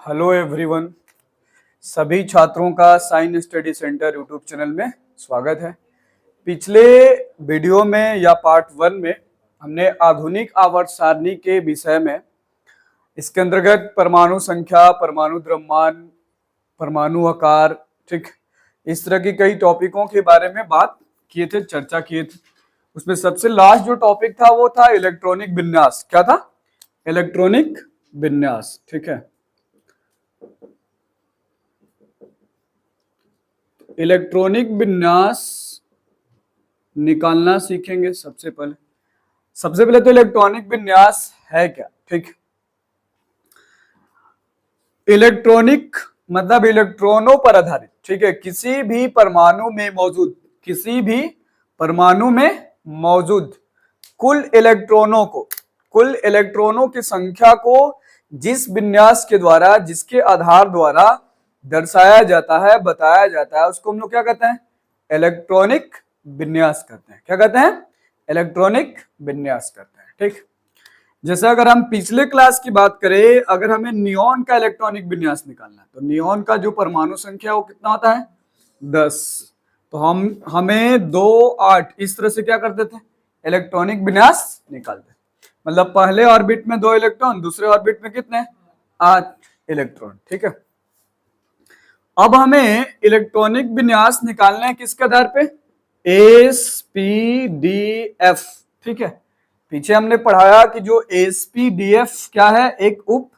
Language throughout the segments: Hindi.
हेलो एवरीवन, सभी छात्रों का sign study centre YouTube channel में स्वागत है। पिछले वीडियो में या पार्ट 1 में हमने आधुनिक आवर्त सारणी के विषय में इसके अंतर्गत परमाणु संख्या, परमाणु द्रव्यमान, परमाणु आकार, ठीक, इस तरह की कई टॉपिकों के बारे में बात किए थे, चर्चा किए थे। उसमें सबसे लास्ट जो टॉपिक था वो था इलेक्ट्रॉनिक विन्यास। क्या था? इलेक्ट्रॉनिक विन्यास। ठीक है, इलेक्ट्रॉनिक विन्यास निकालना सीखेंगे। सबसे पहले तो इलेक्ट्रॉनिक विन्यास है क्या? ठीक, इलेक्ट्रॉनिक मतलब इलेक्ट्रॉनों पर आधारित। ठीक है, किसी भी परमाणु में मौजूद कुल इलेक्ट्रॉनों की संख्या को जिस विन्यास के द्वारा, जिसके आधार द्वारा दर्शाया जाता है, बताया जाता है, उसको हम लोग क्या कहते हैं? इलेक्ट्रॉनिक विन्यास कहते हैं। क्या कहते हैं? इलेक्ट्रॉनिक विन्यास कहते हैं। ठीक, जैसे अगर हम पिछले क्लास की बात करें, अगर हमें नियॉन का इलेक्ट्रॉनिक विन्यास निकालना है तो नियॉन का जो परमाणु संख्या वो कितना होता है? 10। तो हमें 2, 8 इस तरह से क्या करते थे? इलेक्ट्रॉनिक विन्यास निकालते। मतलब पहले ऑर्बिट में 2 इलेक्ट्रॉन, दूसरे ऑर्बिट में कितने? 8 इलेक्ट्रॉन। ठीक है, अब हमें इलेक्ट्रॉनिक विन्यास निकालना है किसके आधार पे? एसपीडीएफ। ठीक है, पीछे हमने पढ़ाया कि जो एसपीडीएफ क्या है? एक उप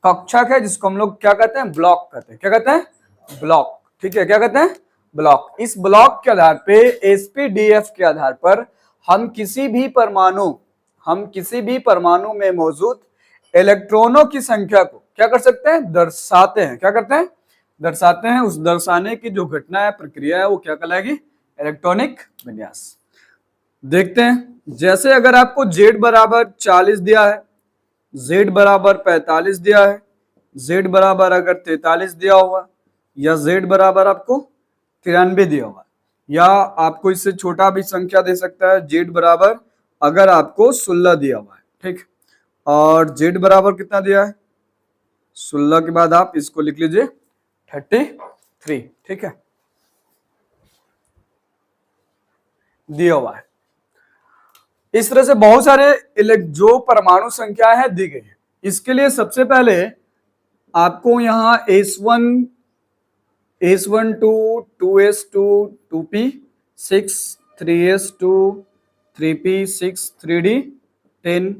कक्षक है जिसको हम लोग क्या कहते हैं? ब्लॉक कहते हैं। क्या कहते हैं? ब्लॉक। ठीक है, क्या कहते हैं? ब्लॉक। इस ब्लॉक के आधार पे, एसपीडीएफ के आधार पर हम किसी भी परमाणु में मौजूद इलेक्ट्रॉनों की संख्या को क्या कर सकते हैं? दर्शाते हैं। क्या करते हैं? दर्शाते हैं। उस दर्शाने की जो घटना है, प्रक्रिया है, वो क्या कहलाएगी? इलेक्ट्रॉनिक विन्यास। देखते हैं, जैसे अगर आपको Z बराबर 40 दिया है, Z बराबर 45 दिया है, Z बराबर अगर 43 दिया हुआ, या Z बराबर आपको 93 दिया हुआ, या आपको इससे छोटा भी संख्या दे सकता है, Z बराबर अगर आपको 16 दिया हुआ है। ठीक, और Z बराबर कितना दिया है? 16 के बाद आप इसको लिख लीजिए 33। ठीक है, दिया हुआ है। इस तरह से बहुत सारे जो परमाणु संख्या है दी गई है। इसके लिए सबसे पहले आपको यहां S1, S12, 2S2, 2P, 6, 3S2, 3P, 6, 3D, 10,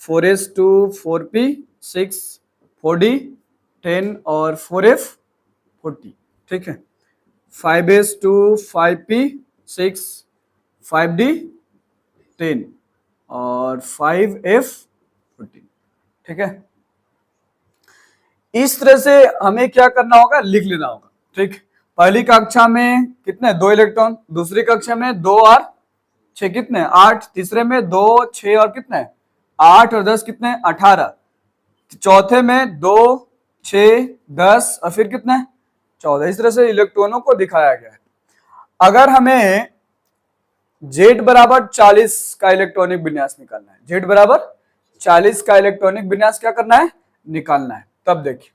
4S2, 4P, 6, 4D, 10 और 4F, 40। ठीक है, 5S2, 5P, 6, 5D, 10 और 5F, 14। ठीक है, इस तरह से हमें क्या करना होगा? लिख लेना होगा। ठीक, पहली कक्षा में कितने? 2 इलेक्ट्रॉन, दूसरी कक्षा में 2 और 6 कितने? 8, तीसरे में 2, 6 और कितने? 8 और 10 कितने? 18, चौथे में 2, 6, 10 और फिर कितने? 14। इस तरह से इलेक्ट्रॉनों को दिखाया गया है। अगर हमें Z बराबर 40 का इलेक्ट्रॉनिक विन्यास निकालना है, Z बराबर 40 का इलेक्ट्रॉनिक विन्यास क्या करना है? निकालना है। तब देखिए,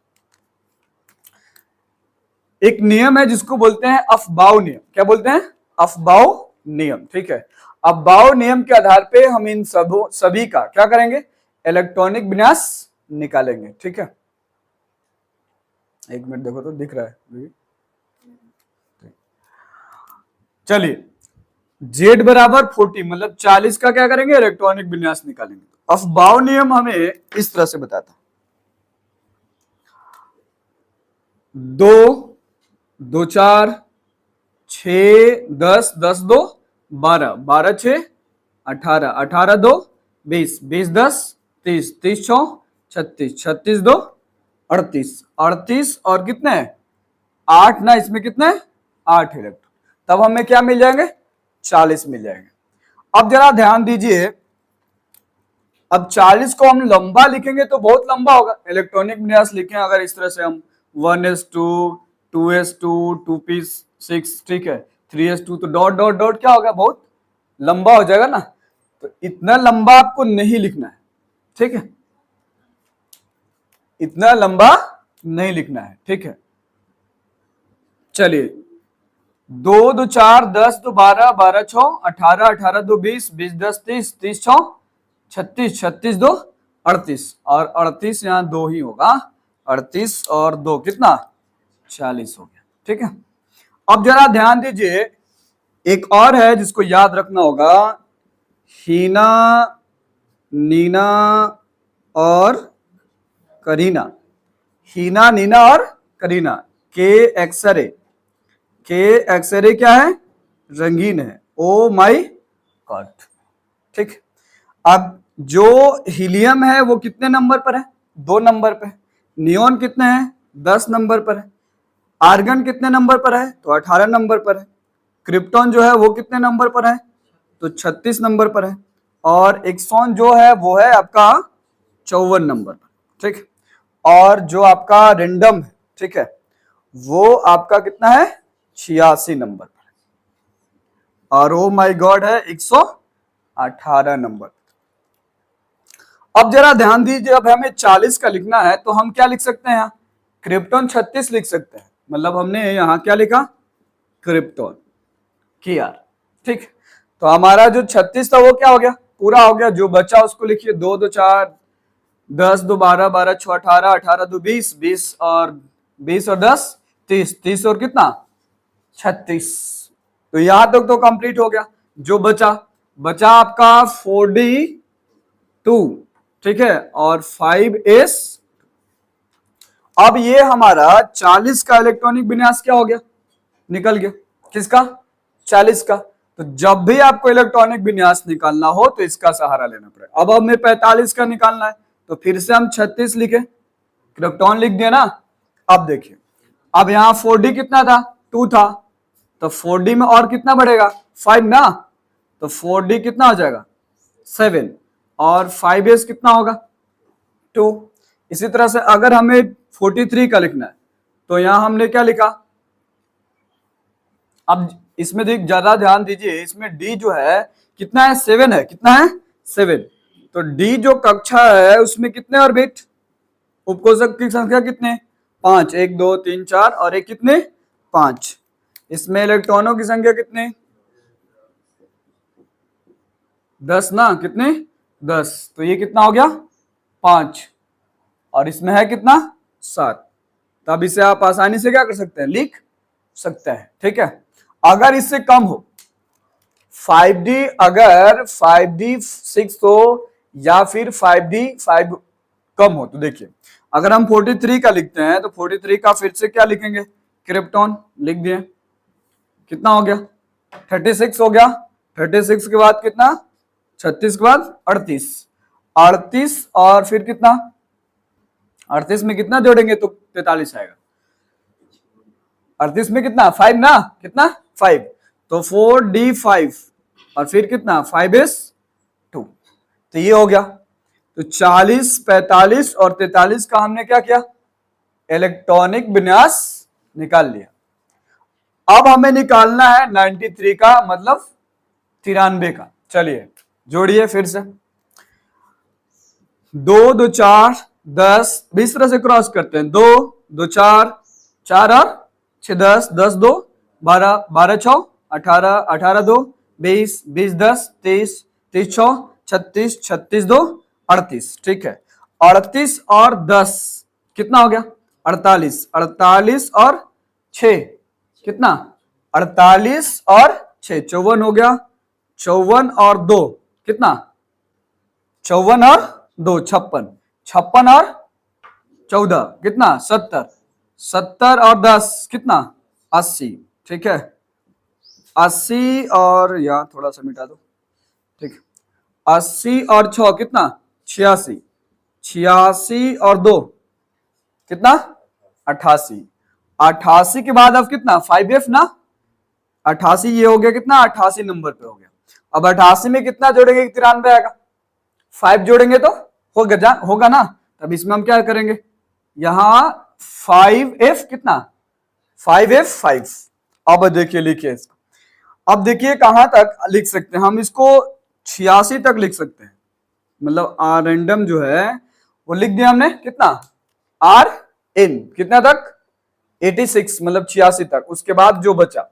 एक नियम है जिसको बोलते हैं अफबाउ नियम। क्या बोलते हैं? अफबाउ नियम। ठीक है, अफबाउ नियम के आधार पे हम इन सभी का क्या करेंगे? इलेक्ट्रॉनिक विन्यास निकालेंगे। ठीक है, एक मिनट देखो तो दिख रहा है। चलिए, Z बराबर 40 मतलब 40 का क्या करेंगे? इलेक्ट्रॉनिक विन्यास निकालेंगे। अफबाउ नियम हमें इस तरह से बताता, 2, 2, 4, 6, 10, 10, 2, 12, 12, 6, 18, 18, 2, 20, 20, 10, 30, 30, 6, 36, 36, 2, 38, 38 और कितने? 8 ना, इसमें कितने? 8 इलेक्ट्रॉन। तब हमें क्या मिल जाएंगे? 40 मिल जाएंगे। अब जरा ध्यान दीजिए, अब 40 को हम लंबा लिखेंगे तो बहुत लंबा होगा। इलेक्ट्रॉनिक विन्यास लिखें अगर इस तरह से हम 1s2, 2s2, 2p6, ठीक है, 3s2, तो डॉट डॉट डॉट क्या होगा? बहुत लंबा हो जाएगा ना। तो इतना लंबा आपको नहीं लिखना है। ठीक है, इतना लंबा नहीं लिखना है, ठीक है। चलिए, 2 2 4 10 2 12 12 6 18 18 2 20 20 10 30 30 6 36 36 2 38 और 38 यहाँ 2 ही होगा, 38 और 2 कितना 40 हो गया, ठीक है। अब जरा ध्यान दीजिए, एक और है जिसको याद रखना होगा, हीना, नीना और करीना। हीना, नीना और करीना के एक्सरे, के एक्सरे क्या है, रंगीन है। ओ माई गॉड, ठीक। अब जो हीलियम है वो कितने नंबर पर है, 2 नंबर पे। नियोन कितने हैं, 10 नंबर पर है। आर्गन कितने नंबर पर है, तो 18 नंबर पर है। क्रिप्टॉन जो है वो कितने नंबर पर है, तो 36 नंबर पर है। और एक्सॉन जो है वो है आपका 54 नंबर पर, ठीक। और जो आपका रेंडम है, ठीक है, वो आपका कितना है, 86 नंबर पर। और ओ माय गॉड है 118 नंबर। अब जरा ध्यान दीजिए, अब हमें 40 का लिखना है तो हम क्या लिख सकते हैं, यहाँ क्रिप्टॉन 36 लिख सकते हैं। मतलब हमने यहाँ क्या लिखा, क्रिप्टॉन किया, ठीक। तो हमारा जो 36 था वो क्या हो गया, पूरा हो गया। जो बचा उसको लिखिए, 2 2 4 10 2 12 12 6 18 18 2 20 20 और 10 30 30 और कितना 36। तो यहां तक तो कंप्लीट हो गया। जो बचा आपका 42, ठीक है, और 5s। अब ये हमारा 40 का इलेक्ट्रॉनिक विन्यास क्या हो गया, निकल गया। किसका, 40 का। तो जब भी आपको इलेक्ट्रॉनिक विन्यास निकालना हो तो इसका सहारा लेना पड़ेगा। अब हमें 45 का निकालना है तो फिर से हम 36 लिखे, क्रिप्टॉन लिख दिया ना। अब देखिए, अब यहाँ 4d कितना था, 2 था, तो 4d में और कितना बढ़ेगा, 5 ना। तो 4d कितना हो जाएगा, 7, और 5s कितना होगा, 2। इसी तरह से अगर हमें 43 का लिखना है तो यहां हमने क्या लिखा, अब इसमें ज्यादा ध्यान दीजिए, इसमें d जो है कितना है, 7 है। कितना है, 7। तो d जो कक्षा है उसमें कितने और बिट, उपकोषक की संख्या कितने, 5, 1 2 3 4 और एक कितने, 5। इसमें इलेक्ट्रॉनों की संख्या कितने, 10 ना, कितने 10। तो ये कितना हो गया, 5, और इसमें है कितना, 7। तब इसे आप आसानी से क्या कर सकते हैं, लिख सकते हैं, ठीक है। अगर इससे कम हो, 5d, अगर 5d 6 हो या फिर 5d 5 कम हो, तो देखिए अगर हम 43 का लिखते हैं तो 43 का फिर से क्या लिखेंगे, क्रिप्टॉन लिख दिए। कितना हो गया, 36 हो गया। 36 के बाद कितना, 36 के बाद 38, 38 और फिर कितना, 38 में कितना जोड़ेंगे तो 43 आएगा। 38 में कितना, 5 ना, कितना 5, तो 4d5 और फिर कितना 5s 2। तो ये हो गया। तो 40 45 और 43 का हमने क्या किया, इलेक्ट्रॉनिक विन्यास निकाल लिया। अब हमें निकालना है 93 का, मतलब 93 का। चलिए जोड़िए फिर से, 2 2 4 10, इस तरह से क्रॉस करते हैं, 2 2 4 4 और 6 10 10 2 12 12 6 18 18 2 20 20 10 30 30 6 36 36 2 38, ठीक है। 38 और 10 कितना हो गया, 48, 48 और 6 कितना, 48 और 6 54 हो गया। 54 और 2 कितना, 54 और 2 56, 56 और 14 कितना, 70, 70 और 10 कितना, 80, ठीक है। 80 और यहाँ थोड़ा सा मिटा दो, ठीक है। 80 और 6 कितना, 86, 86 और 2 कितना, 88, 88 के बाद अब कितना, 5f ना, 88 ये हो गया कितना, 88 नंबर पे हो गया। अब 88 में कितना जोड़ेंगे, 93 आएगा। 5 जोड़ेंगे तो होगा ना। तब इसमें हम क्या करेंगे, यहां 5f कितना, 5f 5। अब देखिए, लिखिए इसको। अब देखिए कहां तक लिख सकते हैं हम इसको, 86 तक लिख सकते हैं। मतलब रैंडम जो है वो लिख दिया हमने, कितना, r इन कितना तक 86 मतलब 86 तक। उसके बाद जो बचा,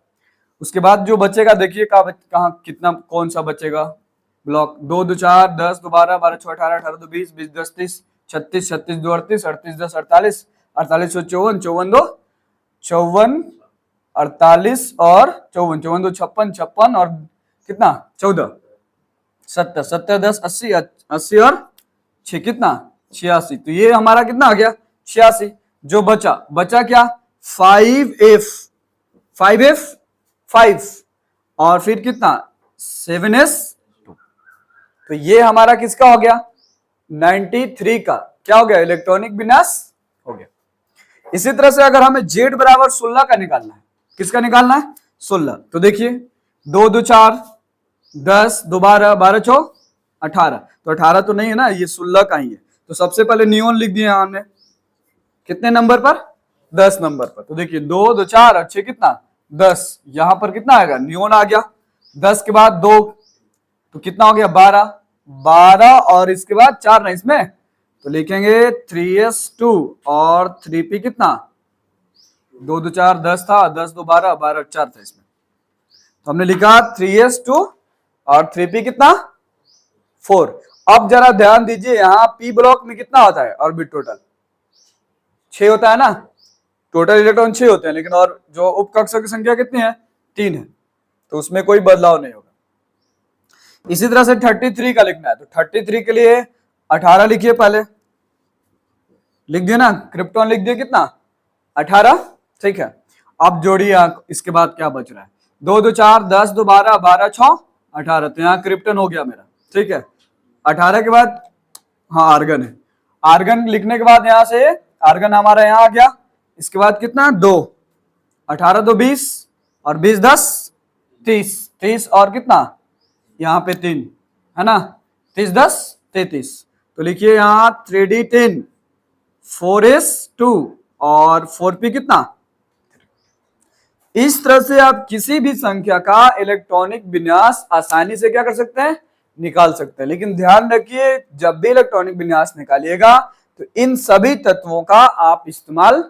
उसके बाद जो बचेगा देखिए कहाँ कितना कौन सा बचेगा ब्लॉक। 2 2 4 10 2 12 12 6 18 18 2 20 20 10 30 36 36 2 38 38 10 48 48 2 54 54 2 54 48 और 54 54 2 56 56 और कितना 14 70 70 10 80 80 और 6 कितना 86। तो ये हमारा कितना आ गया 86। जो बचा बचा क्या 5f 5f 5 और फिर कितना 7s 2। तो ये हमारा किसका हो गया 93 का क्या हो गया इलेक्ट्रॉनिक विन्यास हो गया। इसी तरह से अगर हमें z बराबर 16 का निकालना है, किसका निकालना है 16, तो देखिए 2 2 4 10 2 12 12 6 18, तो 18 तो नहीं है ना, ये 16 का ही है। तो सबसे पहले नियॉन लिख दिया हमने कितने नंबर पर 10 नंबर पर। तो देखिए 2 2 4 और 6 कितना 10, यहां पर कितना आएगा नियॉन आ गया। 10 के बाद 2 तो कितना हो गया 12 12 और इसके बाद 4 ना इसमें, तो लिखेंगे 3s2 और 3p कितना 2 2 4 10 था 10 2 12 12 4 था इसमें, तो हमने लिखा 3s2 और 3p कितना 4। अब जरा ध्यान दीजिए यहाँ p ब्लॉक में कितना होता है ऑर्बिट टोटल 6 होता है ना, टोटल इलेक्ट्रॉन 6 होते हैं, लेकिन और जो उपकक्षों की संख्या कितनी है 3 है, तो उसमें कोई बदलाव नहीं होगा। इसी तरह से 33 का लिखना है, तो 33 के लिए 18 लिखिए, पहले लिख दिया ना, क्रिप्टॉन लिख दिया कितना 18, ठीक है। अब जोड़िए इसके बाद क्या बच रहा है 2 2 4 10 2 12 12 6 18, तो यहाँ क्रिप्टन हो गया मेरा, ठीक है। 18 के बाद हाँ आर्गन है, आर्गन लिखने के बाद यहाँ से आर्गन हमारा यहाँ आ गया। इसके बाद कितना 2 18 2 20 और 20 10 30 30 और कितना यहाँ पे 3 है ना, 30 10 33, तो लिखिए यहाँ 3d10 4s2 और 4p कितना। इस तरह से आप किसी भी संख्या का इलेक्ट्रॉनिक विन्यास आसानी से क्या कर सकते हैं निकाल सकते हैं। लेकिन ध्यान रखिए जब भी इलेक्ट्रॉनिक विन्यास निकालिएगा तो इन सभी तत्वों का आप इस्तेमाल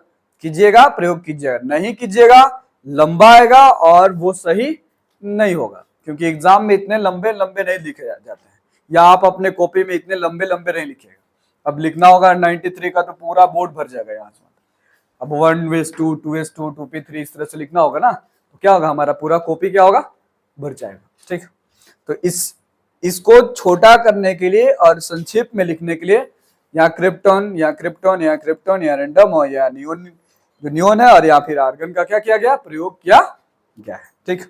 कीजिएगा, प्रयोग कीजिएगा, नहीं कीजिएगा लंबा आएगा और वो सही नहीं होगा, क्योंकि एग्जाम में इतने लंबे लंबे नहीं लिखे जाते हैं, या आप अपने कॉपी में इतने लंबे लंबे नहीं लिखिएगा। अब लिखना होगा 93 का तो पूरा बोर्ड भर जाएगा यहाँ से, अब 1s2 2s2 2p3 इस तरह से लिखना होगा ना, तो क्या होगा हमारा पूरा कॉपी क्या होगा भर जाएगा, ठीक। तो इसको छोटा करने के लिए और संक्षिप्त में लिखने के लिए यहाँ क्रिप्टॉन या क्रिप्टॉन या क्रिप्टॉन या रैंडम हो या नियोन, जो नियोन है और या फिर आर्गन का क्या किया गया प्रयोग किया गया है, ठीक।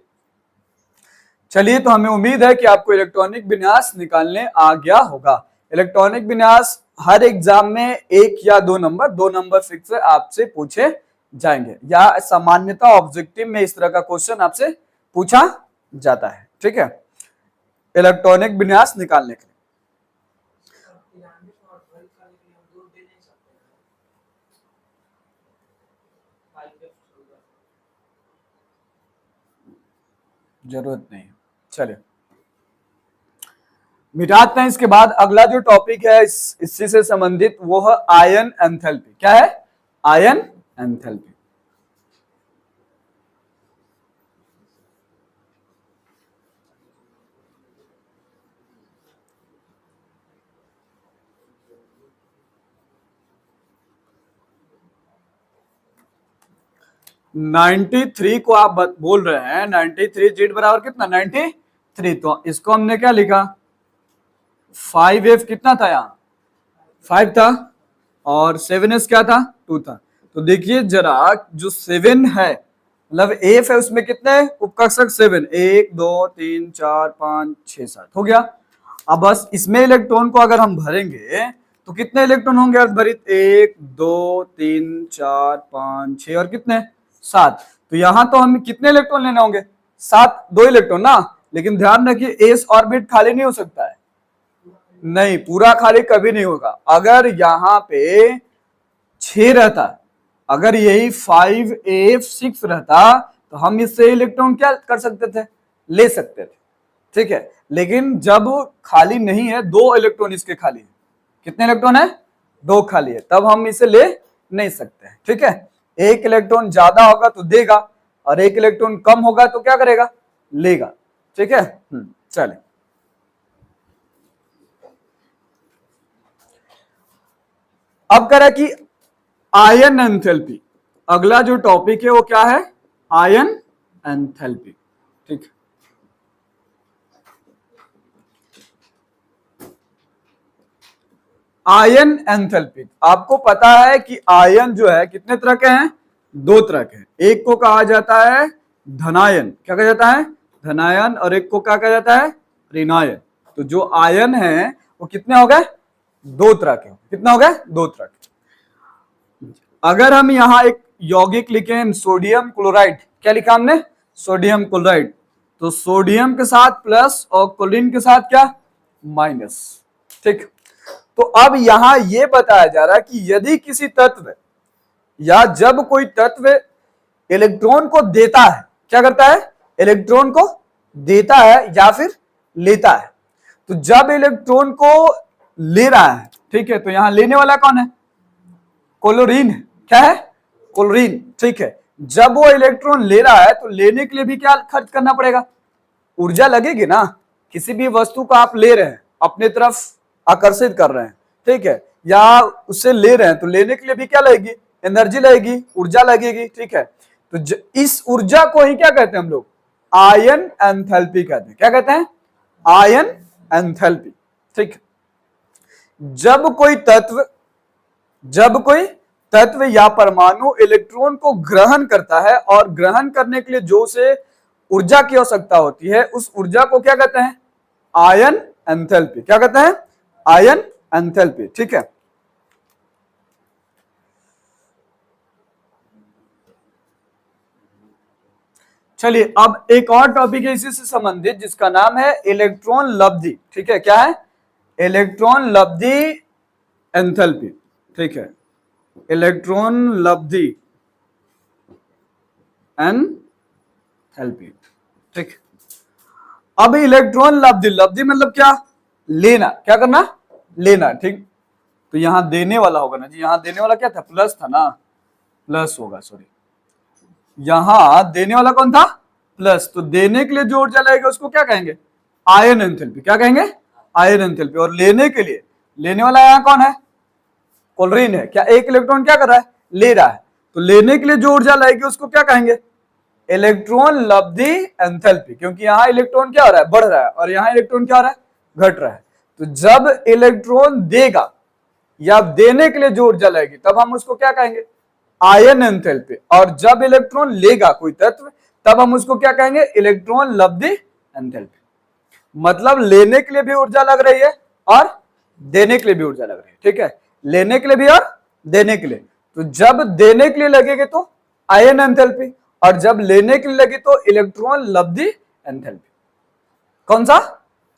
चलिए, तो हमें उम्मीद है कि आपको इलेक्ट्रॉनिक विन्यास निकालने आ गया होगा। इलेक्ट्रॉनिक विन्यास हर एग्जाम में 1 या 2 नंबर फिक्स आपसे पूछे जाएंगे, या सामान्यतः ऑब्जेक्टिव में इस तरह का क्वेश्चन आपसे पूछा जाता है, ठीक है, इलेक्ट्रॉनिक विन्यास निकालने के लिए। जरूरत नहीं, चलिए मिटाते हैं। इसके बाद अगला जो टॉपिक है इसी से संबंधित वो है आयन एंथैल्पी। क्या है आयन एंथैल्पी। नाइन्टी थ्री को आप बोल रहे हैं 93 जेड बराबर कितना 93, तो इसको हमने क्या लिखा 5f कितना था यहाँ 5 था और 7s क्या था 2 था। तो देखिए जरा जो 7 है मतलब एफ है उसमें कितने उपकक्षक 7 1 2 3 4 5 6 7 हो गया। अब बस इसमें इलेक्ट्रॉन को अगर हम भरेंगे तो कितने इलेक्ट्रॉन होंगे अर्धभरित 1 2 3 4 5 6 और कितने 7। तो यहां तो हमें कितने इलेक्ट्रॉन लेने होंगे 7, 2 इलेक्ट्रॉन ना। लेकिन ध्यान रखिए एस ऑर्बिट खाली नहीं हो सकता है, नहीं पूरा खाली कभी नहीं होगा। अगर यहाँ पे 6 रहता, अगर यही 5f6 रहता तो हम इससे इलेक्ट्रॉन क्या कर सकते थे ले सकते थे, ठीक है। लेकिन जब खाली नहीं है 2 इलेक्ट्रॉन इसके खाली है, कितने इलेक्ट्रॉन है 2 खाली है, तब हम इसे ले नहीं सकते हैं। ठीक है, एक इलेक्ट्रॉन ज्यादा होगा तो देगा और एक इलेक्ट्रॉन कम होगा तो क्या करेगा, लेगा। ठीक है, चले अब कह रहा है कि आयन एंथैल्पी, अगला जो टॉपिक है वो क्या है, आयन एंथैल्पी। ठीक, आयन एंथैल्पी, आपको पता है कि आयन जो है कितने तरह के हैं, दो तरह के हैं। एक को कहा जाता है धनायन, क्या कहा जाता है, धनायन, और एक को क्या कहा जाता है, ऋणायन। तो जो आयन है वो कितने हो गए, दो तरह के, कितना हो गए, दो तरह के। अगर हम यहां एक यौगिक लिखें सोडियम क्लोराइड, क्या लिखा हमने, सोडियम क्लोराइड, तो सोडियम के साथ प्लस और क्लोरीन के साथ क्या, माइनस। ठीक, तो अब यहां यह बताया जा रहा है कि यदि किसी तत्व या जब कोई तत्व इलेक्ट्रॉन को देता है, क्या करता है, इलेक्ट्रॉन को देता है या फिर लेता है, तो जब इलेक्ट्रॉन को ले रहा है, ठीक है, तो यहां लेने वाला कौन है, क्लोरीन है, क्या है, क्लोरीन। ठीक है, जब वो इलेक्ट्रॉन ले रहा है तो लेने के लिए भी क्या खर्च करना पड़ेगा, ऊर्जा लगेगी ना। किसी भी वस्तु को आप ले रहे हैं, अपने तरफ आकर्षित कर रहे हैं, ठीक है, या उससे ले रहे हैं, तो लेने के लिए भी क्या लगेगी, एनर्जी लगेगी, ऊर्जा लगेगी। ठीक है, तो इस ऊर्जा को ही क्या कहते हैं हम लोग, आयन एंथैल्पी कहते हैं। क्या कहते हैं, आयन एंथैल्पी। ठीक, जब कोई तत्व या परमाणु इलेक्ट्रॉन को ग्रहण करता है और ग्रहण करने के लिए जो उसे ऊर्जा की आवश्यकता होती है, उस ऊर्जा को क्या कहते हैं, आयन एंथैल्पी। क्या कहते हैं, आयन एंथैल्पी। ठीक है, चलिए अब एक और टॉपिक है इसी से संबंधित, जिसका नाम है इलेक्ट्रॉन लब्धि। ठीक है, क्या है, इलेक्ट्रॉन लब्धि एंथैल्पी। ठीक है, इलेक्ट्रॉन लब्धि एंथैल्पी। ठीक, अब इलेक्ट्रॉन लब्धि, लब्धि मतलब क्या, लेना, क्या करना, लेना। ठीक, तो यहां देने वाला होगा ना जी, यहां देने वाला क्या था, प्लस था ना, प्लस होगा, सॉरी, यहां देने वाला कौन था, प्लस। तो देने के लिए जो ऊर्जा लगेगा उसको क्या कहेंगे, आयन एंथैल्पी। क्या कहेंगे, आयन एंथैल्पी। और लेने के लिए, लेने वाला यहां कौन है, क्लोरीन है। क्या एक इलेक्ट्रॉन क्या कर रहा है, ले रहा है, तो लेने के लिए जो ऊर्जा लगेगी उसको क्या कहेंगे, इलेक्ट्रॉन लब्धि एंथैल्पी। क्योंकि यहां इलेक्ट्रॉन क्या हो रहा है, बढ़ रहा है, और यहां इलेक्ट्रॉन क्या हो रहा है, घट रहा है। तो जब इलेक्ट्रॉन देगा या देने के लिए जो ऊर्जा लगेगी तब हम उसको क्या कहेंगे, आयन एंथैल्पी। और जब इलेक्ट्रॉन लेगा कोई तत्व तब हम उसको क्या कहेंगे, इलेक्ट्रॉन लब्धि एंथैल्पी। मतलब लेने के लिए भी ऊर्जा लग रही है और देने के लिए भी ऊर्जा लग रही है। ठीक है, लेने के लिए भी और देने के लिए। तो जब देने के लिए लगेगी तो आयन एंथैल्पी, और जब लेने के लिए लगी तो इलेक्ट्रॉन लब्धि एंथैल्पी। कौन सा,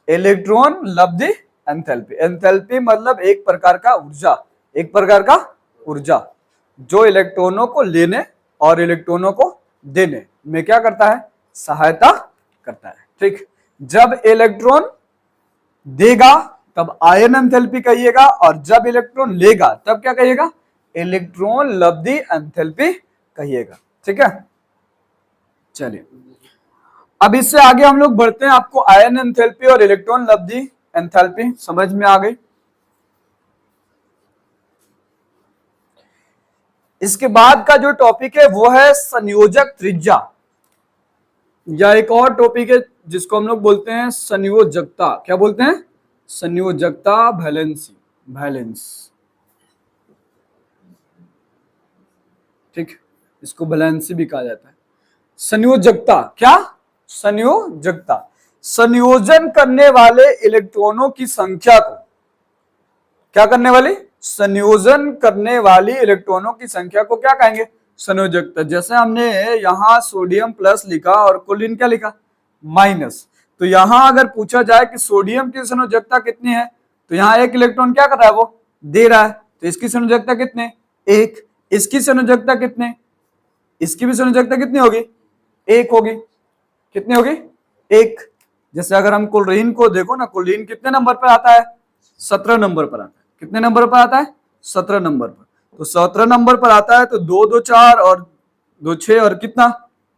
इलेक्ट्रॉन लब्धि एंथैल्पी। एंथैल्पी मतलब एक प्रकार का ऊर्जा, एक प्रकार का ऊर्जा जो इलेक्ट्रॉनों को लेने और इलेक्ट्रॉनों को देने में क्या करता है, सहायता करता है। ठीक, जब इलेक्ट्रॉन देगा तब आयन एंथैल्पी कहिएगा, और जब इलेक्ट्रॉन लेगा तब क्या कहिएगा, इलेक्ट्रॉन लब्धि एंथैल्पी कहिएगा। ठीक है, चलिए अब इससे आगे हम लोग बढ़ते हैं। आपको आयन एंथैल्पी और इलेक्ट्रॉन लब्धि एंथैल्पी समझ में आ गई। इसके बाद का जो टॉपिक है वो है संयोजक त्रिज्या, या एक और टॉपिक है जिसको हम लोग बोलते हैं संयोजकता। क्या बोलते हैं, संयोजकता, वैलेंसी, वैलेंस। ठीक, इसको वैलेंसी भी कहा जाता है। संयोजकता, क्या, संयोजकता, संयोजन करने वाले इलेक्ट्रॉनों की संख्या को, क्या करने वाली, संयोजन करने वाली इलेक्ट्रॉनों की संख्या को क्या कहेंगे, संयोजकता। जैसे हमने यहां सोडियम प्लस लिखा और क्लोरीन क्या लिखा, माइनस। तो यहां अगर पूछा जाए कि सोडियम की संयोजकता कितनी है, तो यहां एक इलेक्ट्रॉन क्या कर रहा है, वो दे रहा है, तो इसकी संयोजकता कितने, एक। इसकी संयोजकता कितने, इसकी भी संयोजकता कितनी होगी, एक होगी। कितनी होगी, एक। जैसे अगर हम क्लोरीन को देखो ना, क्लोरीन कितने नंबर पर आता है, 17 नंबर पर आता है। कितने नंबर पर आता है, 17 नंबर पर। तो 17 नंबर पर आता है, तो 2 2 4 और 2 6 और कितना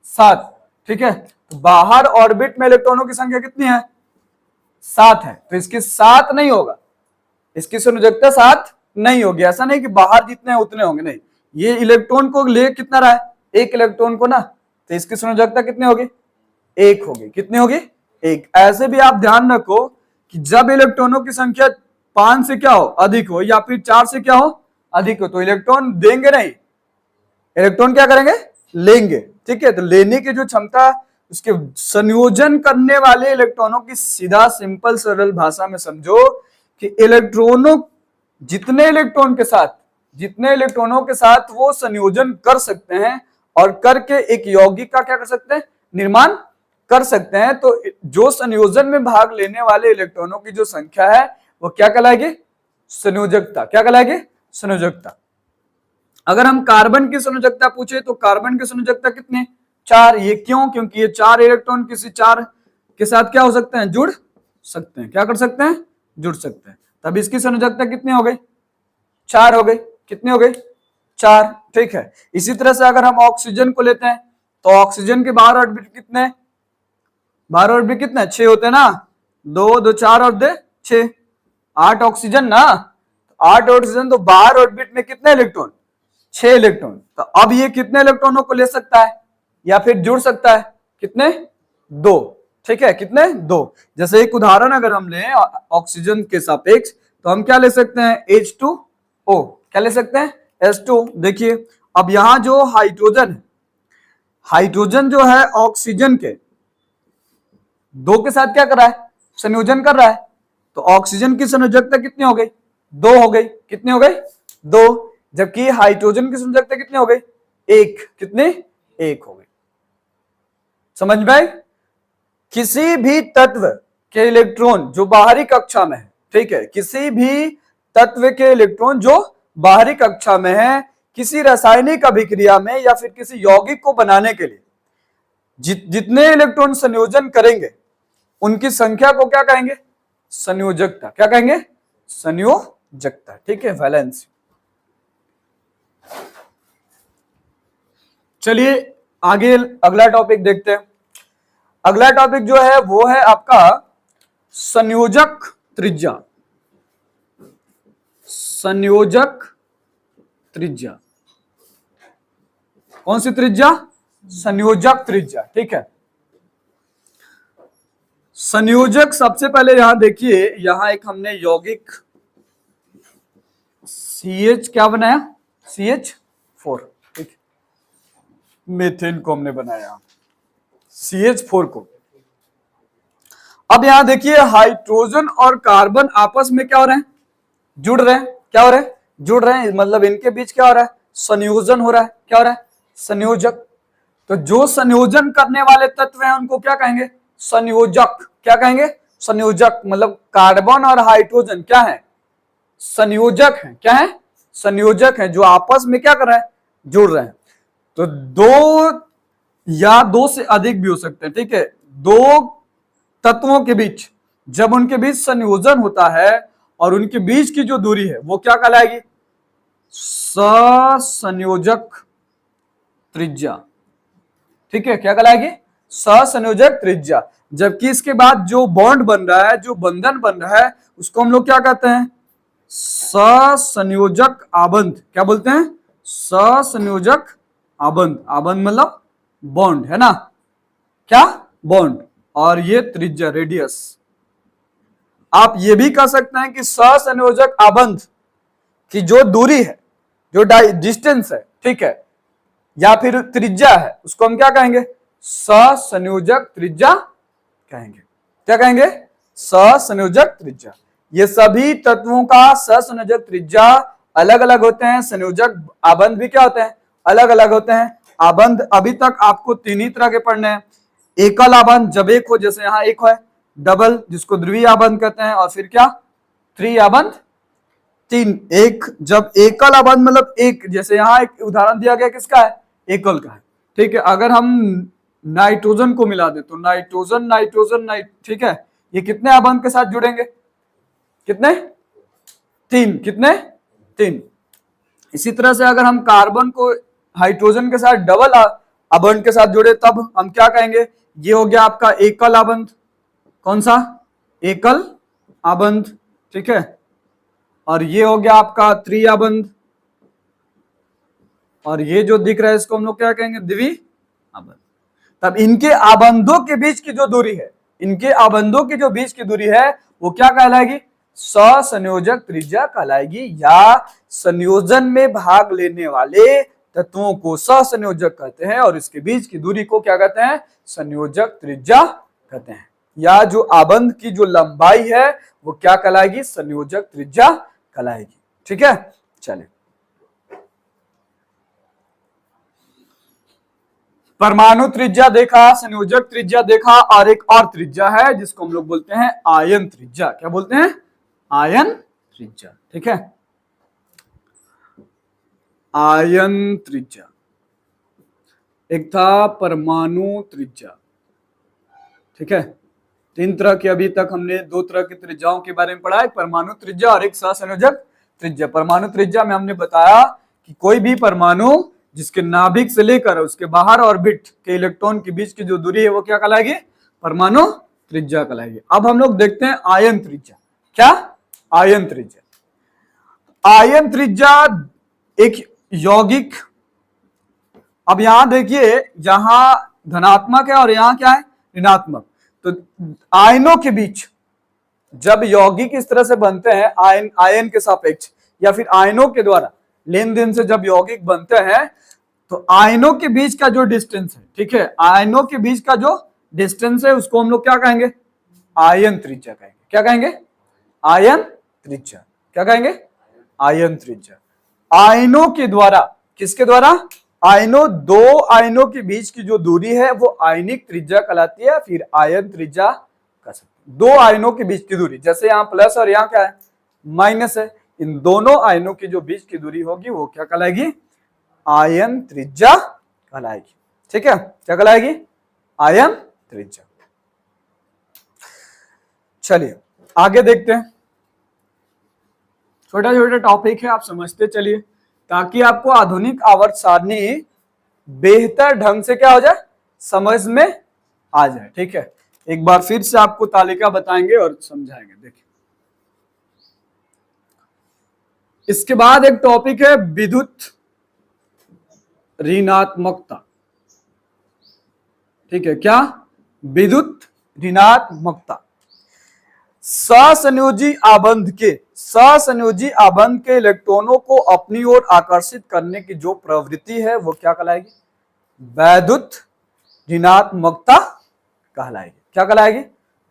7, ठीक है। तो बाहर ऑर्बिट में इलेक्ट्रॉनों की संख्या कितनी है, 7 है, तो इसकी 7 नहीं होगा, इसकी संयोजकता 7 नहीं होगी। ऐसा नहीं कि बाहर जितने हैं उतने होंगे, नहीं, ये इलेक्ट्रॉन को ले कितना रहा है, एक इलेक्ट्रॉन को ना, तो इसकी संयोजकता कितनी होगी, 1 होगी। कितनी होगी, 1। ऐसे भी आप ध्यान रखो कि जब इलेक्ट्रॉनों की संख्या 5 से क्या हो, अधिक हो, या फिर 4 से क्या हो, अधिक हो, तो इलेक्ट्रॉन देंगे नहीं, इलेक्ट्रॉन क्या करेंगे, लेंगे, ठीक है। तो लेने की जो क्षमता, उसके संयोजन करने वाले इलेक्ट्रॉनों की सीधा सिंपल सरल भाषा में समझो कि इलेक्ट्रॉनों, जितने इलेक्ट्रॉनों के साथ वो संयोजन कर सकते हैं और करके एक यौगिक का क्या कर सकते हैं, निर्माण कर सकते हैं। तो जो संयोजन में भाग लेने वाले इलेक्ट्रॉनों की जो संख्या है वो क्या कहलाएगी, संयोजकता। क्या कहलाएगी, संयोजकता। अगर हम कार्बन की संयोजकता पूछे तो कार्बन की संयोजकता कितनी, 4। ये क्यों, क्योंकि ये 4 इलेक्ट्रॉन किसी 4 के साथ क्या हो सकते हैं, जुड़ सकते हैं। क्या कर सकते हैं, जुड़ सकते हैं। तब इसकी संयोजकता कितनी हो गई, 4 हो गई। कितनी हो गई, 4, ठीक है। इसी तरह से अगर हम ऑक्सीजन को लेते हैं तो ऑक्सीजन के बाहर ऑर्बिट कितने, बाहर ऑर्बिट कितने, 6 होते हैं ना, 2 2 4 और 2 6, 8 ऑक्सीजन ना, 8 ऑक्सीजन, तो बाहर ऑर्बिट में कितने इलेक्ट्रॉन, 6 इलेक्ट्रॉन। तो अब ये कितने इलेक्ट्रॉनों को ले सकता है या फिर जुड़ सकता है, कितने, 2, ठीक है। कितने, 2। जैसे एक उदाहरण अगर हम लें ऑक्सीजन के सापेक्ष, तो हम क्या ले सकते हैं, H2O। क्या ले सकते हैं, H2। देखिए अब यहां जो हाइड्रोजन जो है ऑक्सीजन के 2 के साथ क्या कर रहा है, संयोजन कर रहा है। तो ऑक्सीजन की संयोजकता कितनी हो गई, 2 हो गई। कितनी हो गई, 2। जबकि हाइड्रोजन की संयोजकता कितनी हो गई, 1। कितनी, 1 हो गई। समझ में आई। किसी भी तत्व के इलेक्ट्रॉन जो बाहरी कक्षा में है, ठीक है, किसी भी तत्व के इलेक्ट्रॉन जो बाहरी कक्षा में है, किसी रासायनिक अभिक्रिया में या फिर किसी यौगिक को बनाने के लिए जितने इलेक्ट्रॉन संयोजन करेंगे उनकी संख्या को क्या कहेंगे, संयोजकता। क्या कहेंगे, संयोजकता, ठीक है, वैलेंसी। चलिए आगे अगला टॉपिक देखते हैं। अगला टॉपिक जो है वो है आपका संयोजक त्रिज्या। संयोजक त्रिज्या, कौन सी त्रिज्या, संयोजक त्रिज्या, ठीक है। संयोजक, सबसे पहले यहां देखिए, यहां एक हमने यौगिक CH क्या बनाया, CH4, ठीक, मीथेन को हमने बनाया CH4 को। अब यहां देखिए हाइड्रोजन और कार्बन आपस में क्या हो रहे हैं, जुड़ रहे हैं। क्या हो रहे हैं, जुड़ रहे हैं, मतलब इनके बीच क्या हो रहा है, संयोजन हो रहा है। क्या हो रहा है, संयोजक। तो जो संयोजन करने वाले तत्व हैं उनको क्या कहेंगे, संयोजक। क्या कहेंगे, संयोजक। मतलब कार्बन और हाइड्रोजन क्या है, संयोजक है। क्या है, संयोजक है, जो आपस में क्या कर रहे हैं, जुड़ रहे हैं। तो 2 या 2 से अधिक भी हो सकते हैं, ठीक है। 2 तत्वों के बीच जब उनके बीच संयोजन होता है और उनके बीच की जो दूरी है वो क्या कहलाएगी, ससंयोजक त्रिज्या, ठीक है। क्या कहलाएगी, ससंयोजक त्रिज्या। जबकि इसके बाद जो बॉन्ड बन रहा है, जो बंधन बन रहा है, उसको हम लोग क्या कहते हैं, ससंयोजक आबंध। क्या बोलते हैं, ससंयोजक आबंध। आबंध मतलब बॉन्ड है ना, क्या, बॉन्ड। और ये त्रिज्या, रेडियस। आप ये भी कह सकते हैं कि ससंयोजक आबंध की जो दूरी है, जो डिस्टेंस है, ठीक है, या फिर त्रिज्या है, उसको हम क्या कहेंगे, ससंयोजक त्रिज्या कहेंगे। क्या कहेंगे, ससंयोजक त्रिज्या। ये सभी तत्वों का ससंयोजक त्रिज्या अलग अलग होते हैं। संयोजक आबंध भी क्या होते हैं, अलग अलग होते हैं। आबंध अभी तक आपको 3 ही तरह के पढ़ने हैं। एकल आबंध जब एक हो, जैसे यहां एक है, डबल जिसको ध्रुवीय आबंध कहते हैं, और फिर क्या, 3 आबंध, 3। एक जब एकल आबंध मतलब एक, जैसे यहां एक उदाहरण दिया गया किसका है, एकल का है, ठीक है। अगर हम नाइट्रोजन को मिला दे तो नाइट्रोजन नाइट्रोजन ठीक है, ये कितने आबंध के साथ जुड़ेंगे, कितने, 3। कितने, 3। इसी तरह से अगर हम कार्बन को हाइड्रोजन के साथ डबल आबंध के साथ जोड़े तब हम क्या कहेंगे, ये हो गया आपका एकल आबंध। कौन सा? एकल आबंध, ठीक है। और ये हो गया आपका त्रिआबंध, और ये जो दिख रहा है इसको हम लोग क्या कहेंगे, द्वि आबंध। तब इनके आबंधों के बीच की जो दूरी है, इनके आबंधों की जो बीच की दूरी है वो क्या कहलाएगी, सहसंयोजक त्रिज्या कहलाएगी, या संयोजन में भाग लेने वाले तत्वों को सहसंयोजक कहते हैं और इसके बीच की दूरी को क्या कहते हैं, संयोजक त्रिज्या कहते हैं। या जो आबंध की जो लंबाई है वो क्या कहलाएगी, संयोजक त्रिज्या कहलाएगी, ठीक है। चलिए, परमाणु त्रिज्या देखा, संयोजक त्रिज्या देखा, और एक और त्रिज्या है जिसको हम लोग बोलते हैं आयन त्रिज्या। क्या बोलते हैं? आयन त्रिज्या, ठीक है। आयन त्रिज्या, एक था परमाणु त्रिज्या, ठीक है। तीन तरह की, अभी तक हमने दो तरह की त्रिज्याओं के बारे में पढ़ा, एक परमाणु त्रिज्या और एक सहसंयोजक त्रिज्या। परमाणु त्रिज्या में हमने बताया कि कोई भी परमाणु जिसके नाभिक से लेकर उसके बाहर ऑर्बिट के इलेक्ट्रॉन के बीच की जो दूरी है वो क्या कहलाएगी, परमाणु त्रिज्या कहलाएगी। अब हम लोग देखते हैं आयन त्रिज्या। क्या? आयन त्रिज्या। आयन त्रिज्या एक यौगिक, अब यहां देखिए, यहां धनात्मक है और यहां क्या है, ऋणात्मक। तो आयनों के बीच जब यौगिक इस तरह से बनते हैं, आयन के सापेक्ष या फिर आयनों के द्वारा लेन देन से जब यौगिक बनते हैं, तो आयनों के बीच का जो डिस्टेंस है, ठीक है, आयनों के बीच का जो डिस्टेंस है उसको हम लोग क्या कहेंगे, आयन त्रिज्या कहेंगे। क्या कहेंगे? आयन त्रिज्या। क्या कहेंगे? आयन त्रिज्या। आयनों के द्वारा, किसके द्वारा? आयनों, दो आयनों के बीच की जो दूरी है वो आयनिक त्रिज्या कहलाती है, फिर आयन त्रिज्या कह सकते हैं। दो आयनों के बीच की दूरी, जैसे यहाँ प्लस और यहाँ क्या है, माइनस है, इन दोनों आयनों की जो बीच की दूरी होगी वो क्या कहलाएगी, आयन त्रिज्या कहलाएगी, ठीक है। क्या कहलाएगी? आयन त्रिज्या। चलिए आगे देखते हैं, छोटा छोटा टॉपिक है, आप समझते चलिए, ताकि आपको आधुनिक आवर्त सारणी बेहतर ढंग से क्या हो जाए, समझ में आ जाए, ठीक है। एक बार फिर से आपको तालिका बताएंगे और समझाएंगे। देखिए, इसके बाद एक टॉपिक है विद्युत ऋणात्मकता, ठीक है। क्या? विद्युत ऋणात्मकता। सहसंयोजी आबंध के इलेक्ट्रॉनों को अपनी ओर आकर्षित करने की जो प्रवृत्ति है वो क्या कहलाएगी, वैद्युत ऋणात्मकता कहलाएगी। क्या कहलाएगी?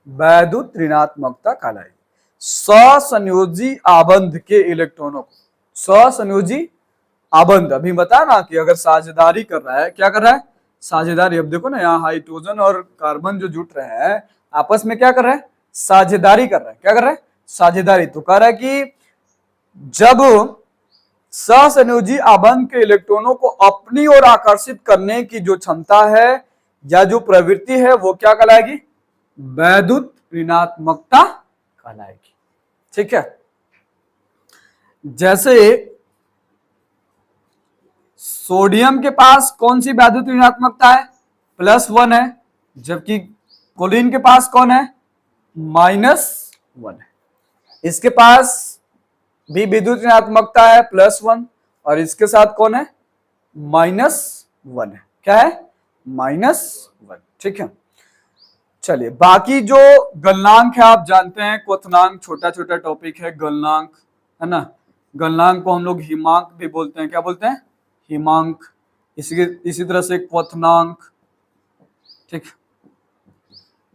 वैद्युत ऋणात्मकता कहलाएगी। सहसंयोजी आबंध के इलेक्ट्रॉनों को, सहसंयोजी आबंध, अभी बता ना कि अगर साझेदारी कर रहा है, क्या कर रहा है, साझेदारी। अब देखो ना, यहाँ हाइड्रोजन और कार्बन जो जुट रहे हैं आपस में क्या कर रहे हैं, साझेदारी कर रहा है। क्या कर रहा है? साझेदारी। तो कह रहा है कि जब सहसंयोजी आबंध के इलेक्ट्रॉनों को अपनी ओर आकर्षित करने की जो क्षमता है या जो प्रवृत्ति है वो क्या कहलाएगी, वैद्युत ऋणात्मकता कहलाएगी, ठीक है। जैसे सोडियम के पास कौन सी वैद्युत ऋणात्मकता है, +1 है, जबकि क्लोरीन के पास कौन है, -1 है। इसके पास भी विद्युत ऋणात्मकता है +1 और इसके साथ कौन है, -1 है। क्या है? -1, ठीक है। चलिए बाकी जो गलनांक है आप जानते हैं, क्वथनांक छोटा छोटा टॉपिक है, गलनांक है ना, गलनांक को हम लोग हिमांक भी बोलते हैं। क्या बोलते हैं? हिमांक। इसी तरह से क्वथनांक, ठीक।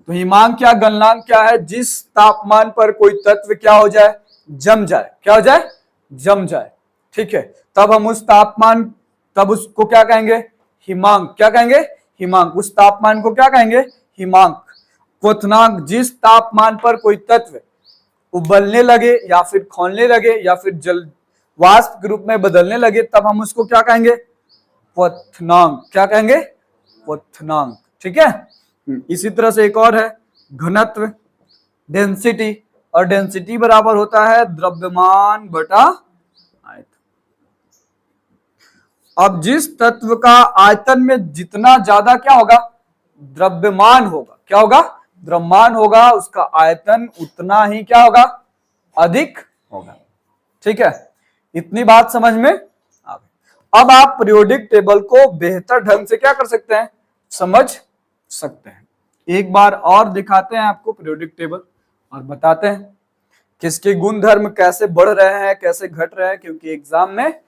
तो हिमांक क्या, गलनांक क्या है, जिस तापमान पर कोई तत्व क्या हो जाए, जम जाए। क्या हो जाए? जम जाए, ठीक है। तब हम उस तापमान, तब उसको क्या कहेंगे, हिमांक। क्या कहेंगे? हिमांक। उस तापमान को क्या कहेंगे, हिमांक। क्वथनांक, जिस तापमान पर कोई तत्व उबलने लगे या फिर खौलने लगे या फिर जल वाष्प के रूप में बदलने लगे, तब हम उसको क्या कहेंगे, क्वथनांक। क्या कहेंगे? क्वथनांक, ठीक है। इसी तरह से एक और है घनत्व, डेंसिटी, और डेंसिटी बराबर होता है द्रव्यमान बटा आयतन। अब जिस तत्व का आयतन में जितना ज्यादा क्या होगा, द्रव्यमान होगा, क्या होगा, द्रव्यमान होगा, उसका आयतन उतना ही क्या होगा, अधिक होगा। ठीक है, इतनी बात समझ में आ गई। अब आप पीरियोडिक टेबल को बेहतर ढंग से क्या कर सकते हैं, समझ सकते हैं। एक बार और दिखाते हैं आपको पीरियोडिक टेबल और बताते हैं किसके गुण धर्म कैसे बढ़ रहे हैं, कैसे घट रहे हैं, क्योंकि एग्जाम में